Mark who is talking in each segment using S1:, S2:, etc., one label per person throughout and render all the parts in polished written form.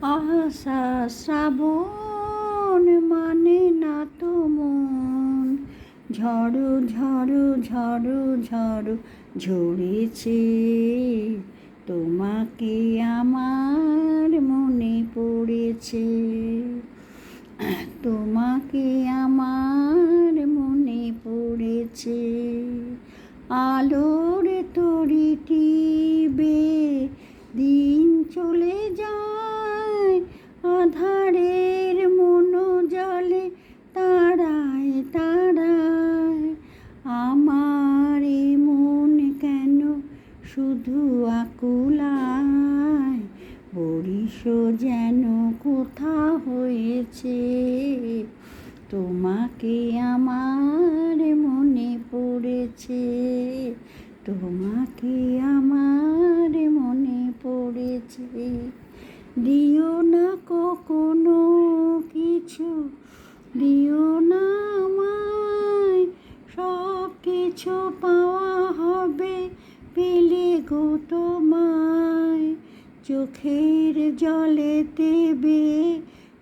S1: আশা শ্রাবণ মানে না তো মন, ঝড়ো ঝড়ো ঝড়ো ঝড়ো ঝরেছে। তোমাকে আমার মনে পড়েছে, তোমাকে আমার মনে পড়েছে। আলোর তরিটি বেয়ে দিন চলে যায়, আধারের মনোজলে তারায় তারায়। আমার এ মন কেন শুধু আকুলায়, বরিশ যেন কোথা হয়েছে। তোমাকে আমার মনে পড়েছে, তোমাকে আমার মনে পড়েছে। দিও না কখনো কিছু, দিও না আমায়, সব কিছু পাওয়া হবে পেলে গো তোমায়। চোখের জলে দেবে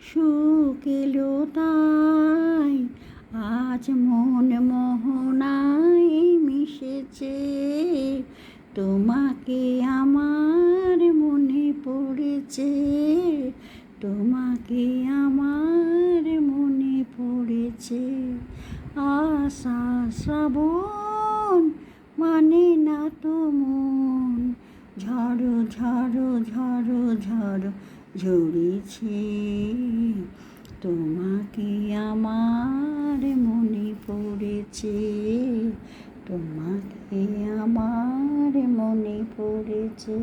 S1: সুখ এলো তাই, আজ মন মোহনায় মিশেছে। তোমাকে আমার মনে পড়েছে, তোমাকে আমার মনে পড়েছে। আশা শ্রাবণ মানে না তো মন, ঝড়ো ঝড়ো ঝড়ো ঝড়ো ঝরেছে। তোমাকে আমার মনে পড়েছে, তোমাকে আমার মনে পড়েছে।